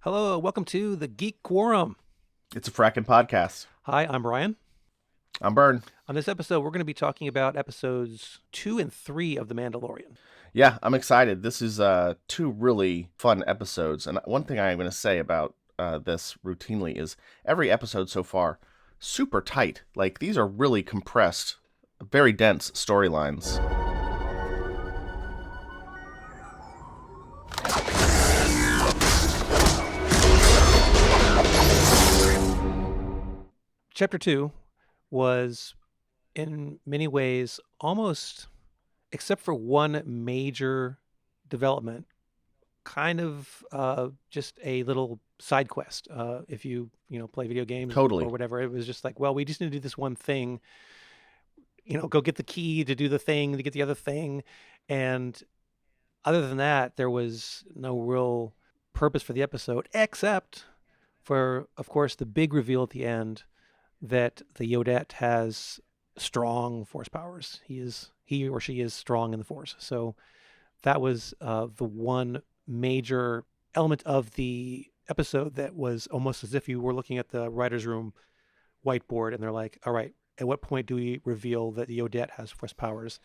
Hello, welcome to the Geek Quorum. It's a fracking podcast. Hi, I'm Ryan. I'm Byrne. On this episode, we're going to be talking about episodes 2 and 3 of The Mandalorian. Yeah, I'm excited. This is two really fun episodes. And one thing I'm going to say about this routinely is every episode so far, super tight. Like these are really compressed, very dense storylines. Chapter 2 was, in many ways, almost, except for one major development, kind of just a little side quest. If you play video games or Totally. whatever, it was just like, well, we just need to do this one thing. Go get the key to do the thing to get the other thing, and other than that, there was no real purpose for the episode, except for, of course, the big reveal at the end that the Yodet has strong force powers. He or she is strong in the force. So that was the one major element of the episode that was almost as if you were looking at the writer's room whiteboard and they're like, all right, at what point do we reveal that the Yodet has force powers?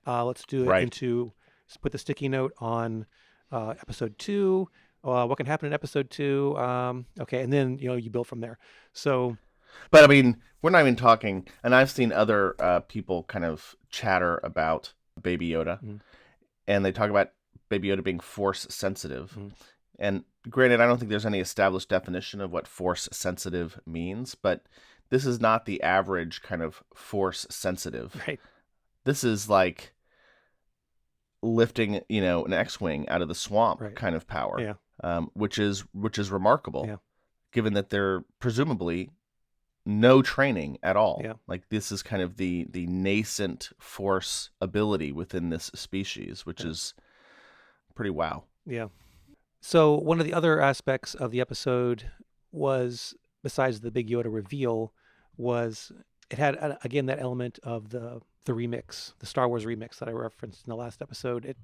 Let's do it Right. into put the sticky note on episode 2. What can happen in episode 2? Okay, and then you build from there. So But I mean, we're not even talking, and I've seen other people kind of chatter about Baby Yoda, mm, and they talk about Baby Yoda being force sensitive. mm, And granted, I don't think there's any established definition of what force sensitive means, but this is not the average kind of force sensitive. right, This is like lifting, an X-wing out of the swamp right, kind of power, yeah, which is remarkable, yeah, given that they're presumably no training at all. yeah, Like this is kind of the nascent force ability within this species, which yeah, is pretty wow. yeah. So one of the other aspects of the episode was, besides the big Yoda reveal, was it had again that element of the remix, the Star Wars remix that I referenced in the last episode.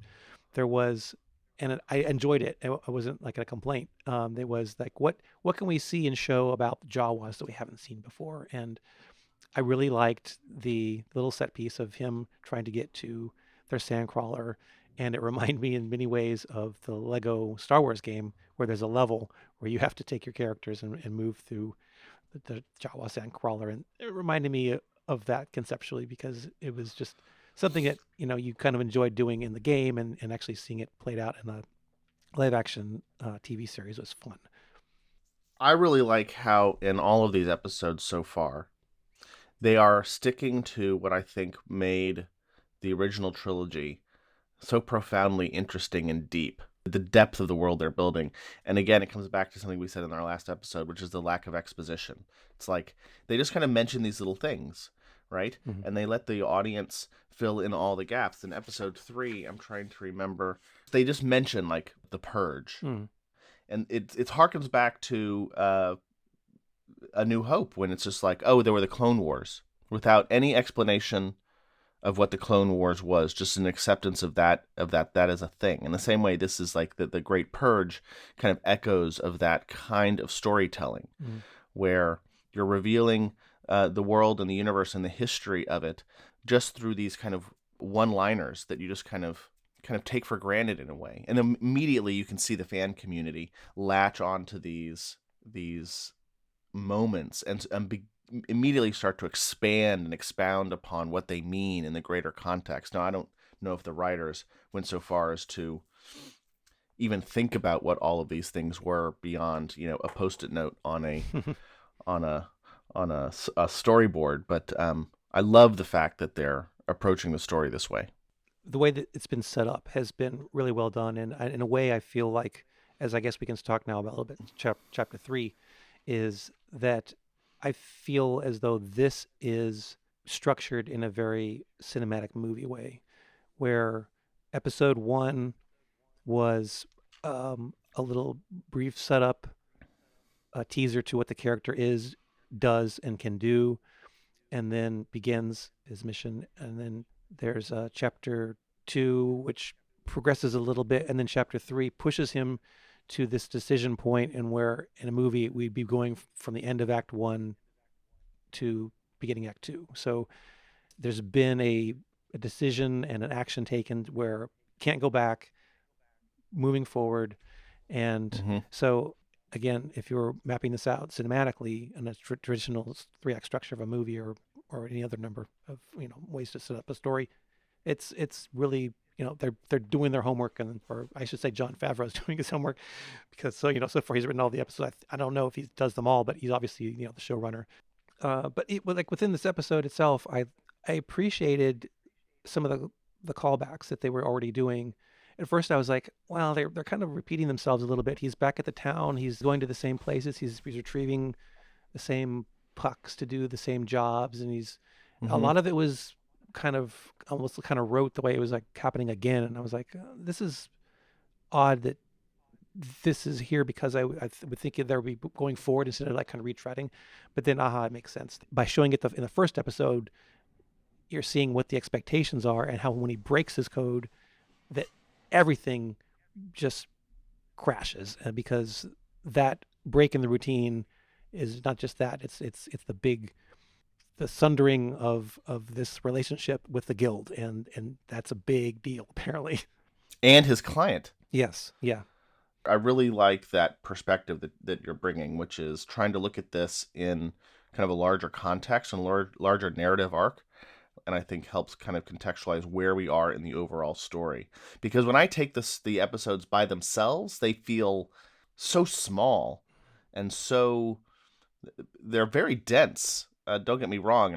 There was, and I enjoyed it. It wasn't like a complaint. It was like, what can we see and show about the Jawas that we haven't seen before? And I really liked the little set piece of him trying to get to their sandcrawler, and it reminded me in many ways of the Lego Star Wars game where there's a level where you have to take your characters and move through the Jawa sandcrawler, and it reminded me of that conceptually because it was just something that you kind of enjoyed doing in the game, and actually seeing it played out in a live action TV series was fun. I really like how in all of these episodes so far, they are sticking to what I think made the original trilogy so profoundly interesting and deep. The depth of the world they're building. And again, it comes back to something we said in our last episode, which is the lack of exposition. It's like they just kind of mention these little things, right? Mm-hmm. And they let the audience fill in all the gaps. In episode 3, I'm trying to remember, they just mention like the purge. Mm-hmm. And it harkens back to A New Hope when it's just like, oh, there were the Clone Wars without any explanation of what the Clone Wars was, just an acceptance of that as a thing. In the same way, this is like the Great Purge kind of echoes of that kind of storytelling, Mm-hmm. where you're revealing the world and the universe and the history of it just through these kind of one-liners that you just kind of take for granted in a way, and immediately you can see the fan community latch onto these moments and immediately start to expand and expound upon what they mean in the greater context. Now, I don't know if the writers went so far as to even think about what all of these things were beyond, a post-it note on a on a a storyboard, but I love the fact that they're approaching the story this way. The way that it's been set up has been really well done, and in a way, I feel like, as I guess we can talk now about a little bit, chapter 3, is that I feel as though this is structured in a very cinematic movie way, where episode 1 was a little brief setup, a teaser to what the character does, and can do, and then begins his mission. And then there's chapter 2, which progresses a little bit, and then chapter 3 pushes him to this decision point, and where in a movie we'd be going from the end of Act One to beginning Act Two. So there's been a decision and an action taken where can't go back, moving forward. And Mm-hmm. so again, if you're mapping this out cinematically in a traditional 3 act structure of a movie, or any other number of ways to set up a story, it's really, they're doing their homework. And or I should say John Favreau's doing his homework, because so far he's written all the episodes. I don't know if he does them all, but he's obviously the showrunner. But like within this episode itself, I appreciated some of the callbacks that they were already doing. At first, I was like, well, they're kind of repeating themselves a little bit. He's back at the town. He's going to the same places. He's retrieving the same pucks to do the same jobs, and a Mm-hmm. lot of it was kind of almost kind of wrote the way it was like happening again. And I was like, this is odd that this is here, because I would think there would be going forward instead of like kind of retreading. But then, it makes sense by showing it in the first episode. You're seeing what the expectations are, and how when he breaks his code, that everything just crashes, because that break in the routine is not just that, it's the sundering of this relationship with the guild, and that's a big deal apparently. And his client. Yes, yeah. I really like that perspective that you're bringing, which is trying to look at this in kind of a larger context and larger narrative arc. And I think helps kind of contextualize where we are in the overall story. Because when I take the episodes by themselves, they feel so small and they're very dense. Don't get me wrong,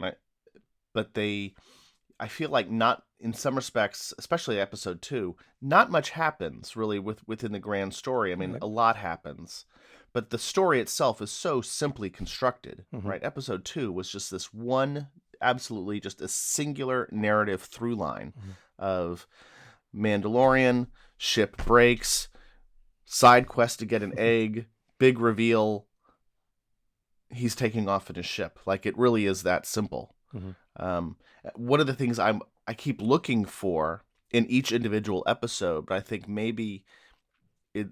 but I feel like not in some respects, especially episode 2, not much happens really within the grand story. I mean, Right. a lot happens, but the story itself is so simply constructed, Mm-hmm. right? Episode 2 was just this one, absolutely just a singular narrative through line Mm-hmm. of Mandalorian, ship breaks, side quest to get an egg, big reveal, he's taking off in his ship. Like, it really is that simple. Mm-hmm. One of the things I keep looking for in each individual episode, but I think maybe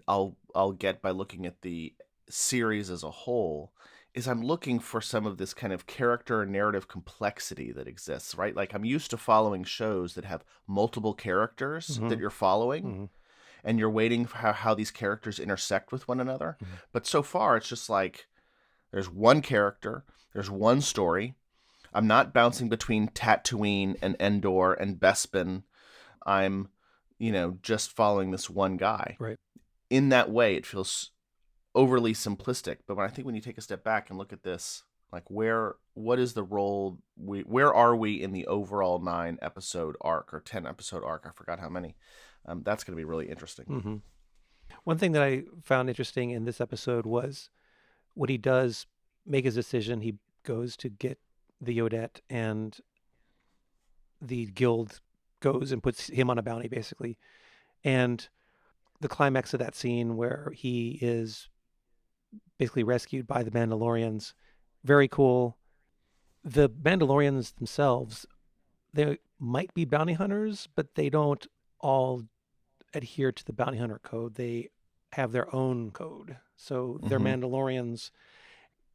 I'll get by looking at the series as a whole, is I'm looking for some of this kind of character and narrative complexity that exists, right? Like, I'm used to following shows that have multiple characters Mm-hmm. that you're following, Mm-hmm. and you're waiting for how these characters intersect with one another. Mm-hmm. But so far, it's just like there's one character, there's one story. I'm not bouncing between Tatooine and Endor and Bespin. I'm, just following this one guy. Right. In that way, it feels overly simplistic. But when you take a step back and look at this, like what is the role? Where are we in the overall 9-episode arc or 10-episode arc? I forgot how many. That's going to be really interesting. Mm-hmm. One thing that I found interesting in this episode was when he does make his decision. He goes to get the Yodet, and the guild goes and puts him on a bounty, basically. And the climax of that scene where he is basically rescued by the Mandalorians, very cool. The Mandalorians themselves, they might be bounty hunters, but they don't all adhere to the bounty hunter code. They have their own code. So they're Mm-hmm. Mandalorians.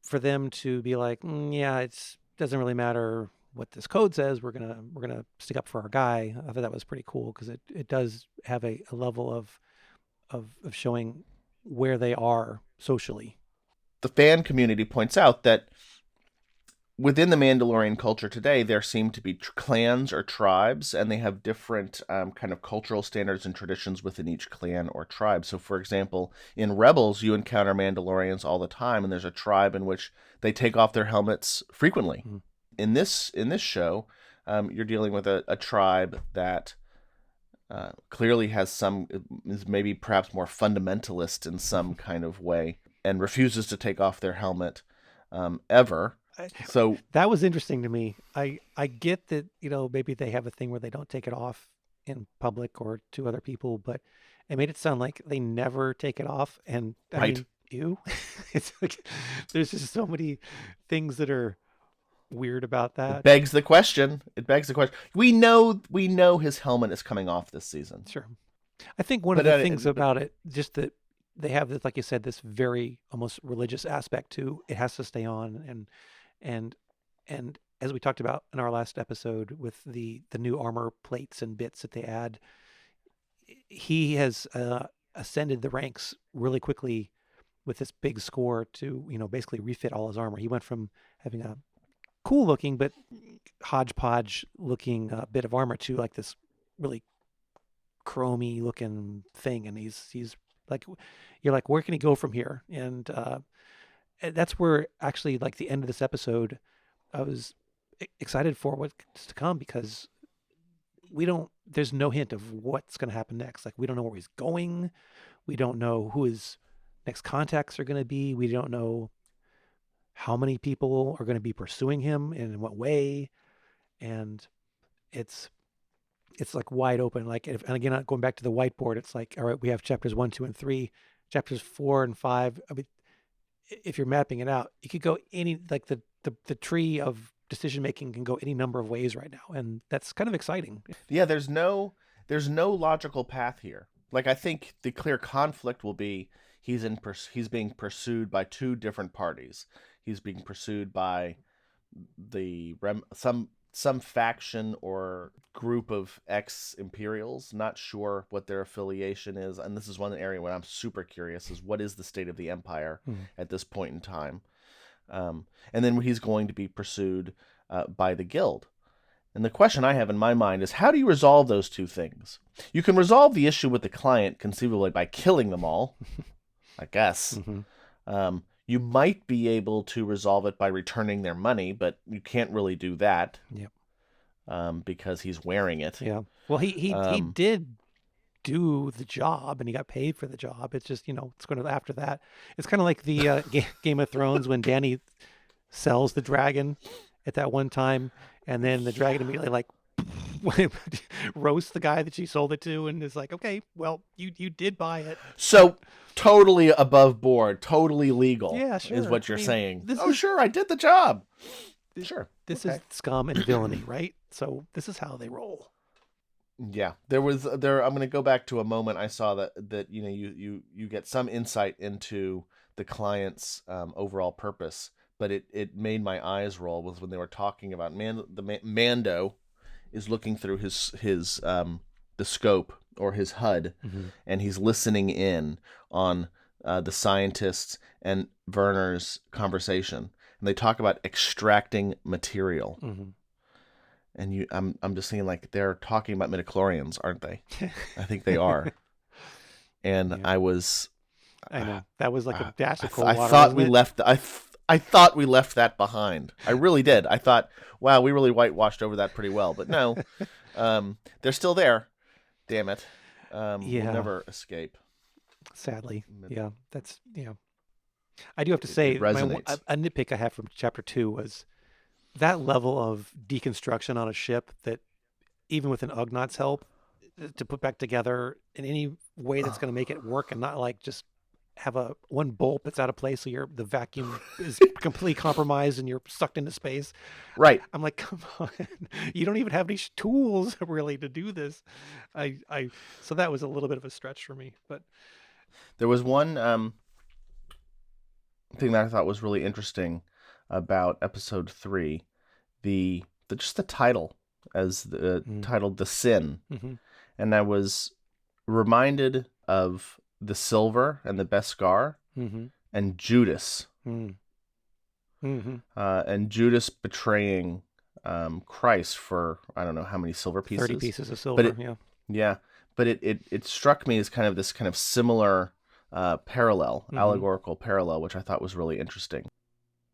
For them to be like, yeah, it doesn't really matter what this code says. We're gonna stick up for our guy. I thought that was pretty cool, because it does have a level of showing where they are socially. The fan community points out that within the Mandalorian culture today, there seem to be clans or tribes, and they have different kind of cultural standards and traditions within each clan or tribe. So, for example, in Rebels, you encounter Mandalorians all the time, and there's a tribe in which they take off their helmets frequently. Mm-hmm. In this show, you're dealing with a tribe that clearly is maybe perhaps more fundamentalist in some kind of way, and refuses to take off their helmet ever. So that was interesting to me. I get that, maybe they have a thing where they don't take it off in public or to other people, but it made it sound like they never take it off. And I right. mean, ew. It's like there's just so many things that are weird about It that. begs the question. We know his helmet is coming off this season. Sure. I think one of the things but about it, just that they have this, like you said, this very almost religious aspect to it has to stay on, and and as we talked about in our last episode with the new armor plates and bits that they add, he has ascended the ranks really quickly with this big score to basically refit all his armor. He went from having a cool looking but hodgepodge looking bit of armor to like this really chromy looking thing, and he's like, you're like, where can he go from here? And that's where actually, like, the end of this episode, I was excited for what's to come, because we don't there's no hint of what's going to happen next. Like, we don't know where he's going, we don't know who his next contacts are going to be, we don't know how many people are going to be pursuing him and in what way. And it's like wide open. Like, and again, going back to the whiteboard, it's like, all right, we have chapters 1, 2, and 3, chapters 4 and 5. I mean, if you're mapping it out, you could go any, like, the tree of decision making can go any number of ways right now, and that's kind of exciting. Yeah, there's no logical path here. Like, I think the clear conflict will be he's being pursued by two different parties. He's being pursued by some faction or group of ex-Imperials. Not sure what their affiliation is, and this is one area where I'm super curious: is what is the state of the Empire at this point in time? And then he's going to be pursued by the Guild. And the question I have in my mind is, how do you resolve those two things? You can resolve the issue with the client conceivably by killing them all, I guess. Mm-hmm. You might be able to resolve it by returning their money, but you can't really do that. Yep. Because he's wearing it. Yeah. Well, he did do the job, and he got paid for the job. It's just, it's going to, after that, it's kind of like the Game of Thrones when Dany sells the dragon at that one time, and then the dragon immediately, like, roasts the guy that she sold it to, and is like, okay, well, you did buy it. So totally above board, totally legal. Yeah, sure. Is what you're saying. Sure, I did the job. Sure. This is scum and villainy, right? So this is how they roll. Yeah, I'm going to go back to a moment I saw that you get some insight into the client's overall purpose, but it made my eyes roll was when they were talking about Mando is looking through his the scope or his HUD, and he's listening in on the scientists and Werner's conversation, and they talk about extracting material. And I'm just seeing, like, they're talking about midichlorians, aren't they? I think they are. And yeah. I know that was like a dash of cold water. I thought we left. I thought we left that behind. I really did. I thought, wow, we really whitewashed over that pretty well. But no, they're still there. Damn it. We'll never escape. Sadly, yeah. That's I do have to say, a nitpick I have from chapter 2 was that level of deconstruction on a ship that, even with an Ugnaughts help, to put back together in any way that's going to make it work, and not like just have one bolt that's out of place, so the vacuum is completely compromised and you're sucked into space. Right. I'm like, come on, you don't even have any tools really to do this. So that was a little bit of a stretch for me. But there was one thing that I thought was really interesting about episode 3, the title, as titled "The Sin," and I was reminded of the Silver and the Beskar, and Judas, and Judas betraying Christ for I don't know how many silver pieces, 30 pieces of silver, but it struck me as kind of this kind of similar allegorical parallel, which I thought was really interesting.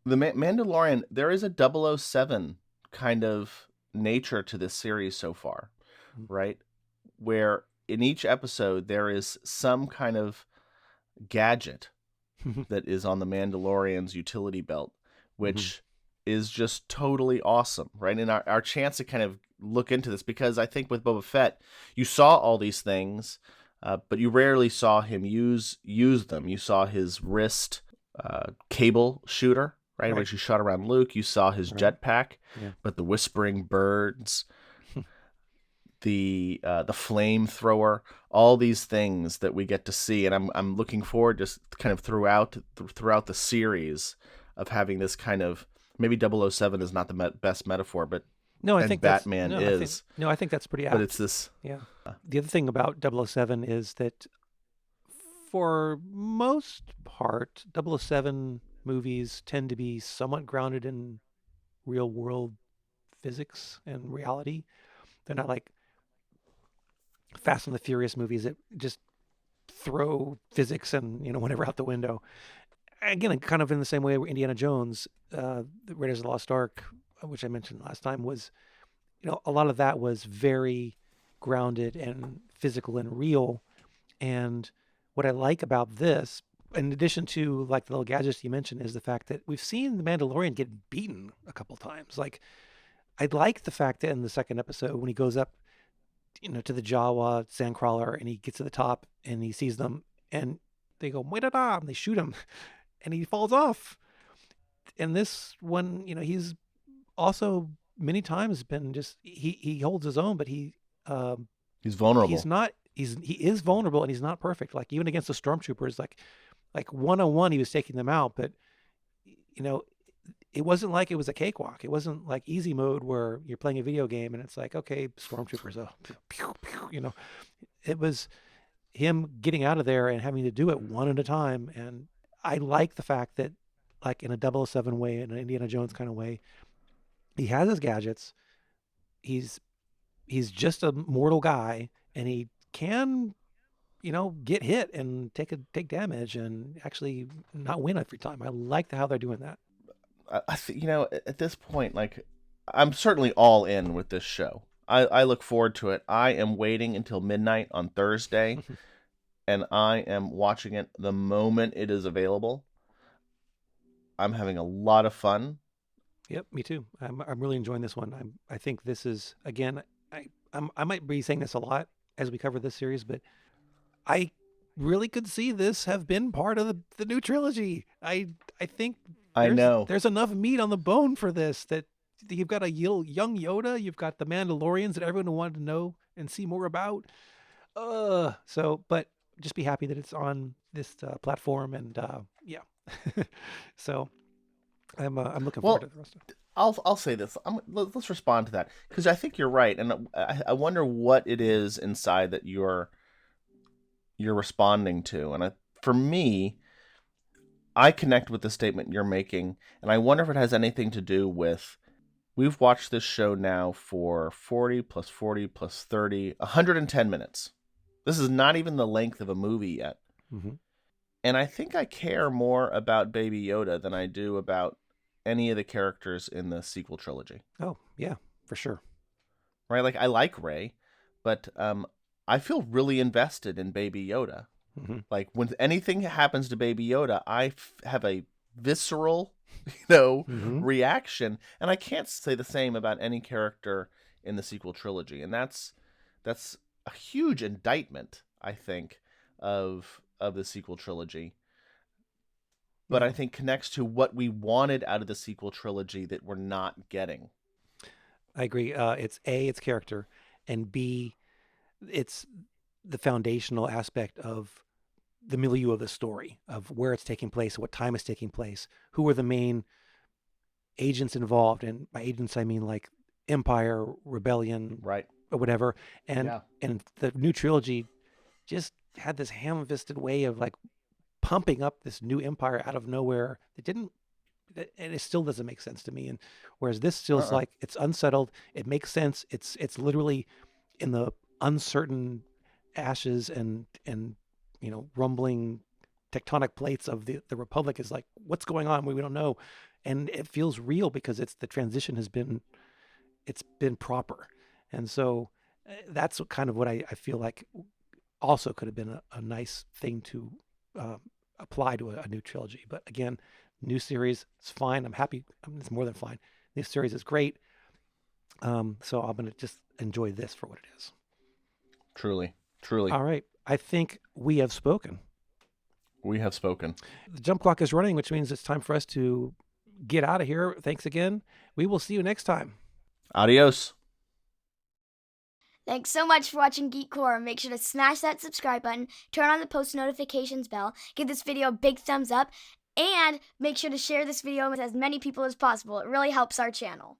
The Mandalorian, there is a 007 kind of nature to this series so far, right? Where in each episode there is some kind of gadget that is on the Mandalorian's utility belt, which is just totally awesome, right? And our chance to kind of look into this, because I think with Boba Fett, you saw all these things, but you rarely saw him use them. You saw his wrist cable shooter, right? When she shot around Luke, you saw his jetpack, but the whispering birds. the flamethrower, all these things that we get to see, and I'm looking forward just kind of throughout the series of having this kind of, maybe 007 is not the best metaphor, but No, I and think that's Batman no, I think is, no, I think that's pretty but it's apt. this. Yeah. The other thing about 007 is that for most part, 007 movies tend to be somewhat grounded in real world physics and reality. They're not like Fast and the Furious movies that just throw physics and whatever out the window. Again, kind of in the same way where Indiana Jones, the Raiders of the Lost Ark, which I mentioned last time, was a lot of that was very grounded and physical and real. And what I like about this, in addition to like the little gadgets you mentioned, is the fact that we've seen the Mandalorian get beaten a couple times. Like I like the fact that in the second episode when he goes up, to the Jawa sandcrawler and he gets to the top and he sees them and they go "Muerada," and they shoot him and he falls off. And this one, he's also many times been just he holds his own, but um, He's he's vulnerable. not he is vulnerable and he's not perfect. Like even against the stormtroopers, like 1-on-1 he was taking them out, but you know it wasn't like it was a cakewalk. It wasn't like easy mode where you're playing a video game and it's like, okay, stormtroopers, oh, pew, pew, it was him getting out of there and having to do it one at a time. And I like the fact that, like in a 007 way, in an Indiana Jones kind of way, he has his gadgets. He's he's just a mortal guy, and he can, get hit and take damage and actually not win every time. I like how they're doing that. I think, at this point, like, I'm certainly all in with this show. I look forward to it. I am waiting until midnight on Thursday, and I am watching it the moment it is available. I'm having a lot of fun. Yep, me too. I'm really enjoying this one. I think this is again. I might be saying this a lot as we cover this series, but I really could see this have been part of the new trilogy. I think I there's know. there's enough meat on the bone for this that you've got a young Yoda, you've got the Mandalorians that everyone wanted to know and see more about. But just be happy that it's on this platform and yeah. So I'm looking forward to Well, the rest of it. I'll say this. Let's respond to that, because I think you're right, and I wonder what it is inside that you're responding to. And for me, I connect with the statement you're making, and I wonder if it has anything to do with, we've watched this show now for 40 plus 40 plus 30, 110 minutes. This is not even the length of a movie yet. Mm-hmm. And I think I care more about Baby Yoda than I do about any of the characters in the sequel trilogy. Oh yeah, for sure. Right? Like, I like Rey, but I feel really invested in Baby Yoda. Mm-hmm. Like, when anything happens to Baby Yoda, I have a visceral, Mm-hmm. reaction, and I can't say the same about any character in the sequel trilogy. And that's a huge indictment, I think, of the sequel trilogy. But Yeah. I think connects to what we wanted out of the sequel trilogy that we're not getting. I agree. It's A, it's character, and B, it's the foundational aspect of the milieu of the story, of where it's taking place, what time it's taking place, who are the main agents involved, and by agents I mean like Empire, Rebellion, Right. or whatever. And Yeah. and the new trilogy just had this ham-fisted way of like pumping up this new empire out of nowhere that didn't and it still doesn't make sense to me. And whereas this feels Uh-uh. like it's unsettled, it makes sense. It's literally in the uncertain ashes and rumbling tectonic plates of the republic is like what's going on, we don't know. And it feels real because it's the transition has been it's been proper. And so that's kind of what I feel like also could have been a nice thing to uh, apply to a new trilogy. But again, new series, it's fine. I'm happy. It's more than fine. This series is great. So I'm going to just enjoy this for what it is. Truly. Truly. All right. I think we have spoken. We have spoken. The jump clock is running, which means it's time for us to get out of here. Thanks again. We will see you next time. Adios. Thanks so much for watching Geek Core. Make sure to smash that subscribe button, turn on the post notifications bell, give this video a big thumbs up, and make sure to share this video with as many people as possible. It really helps our channel.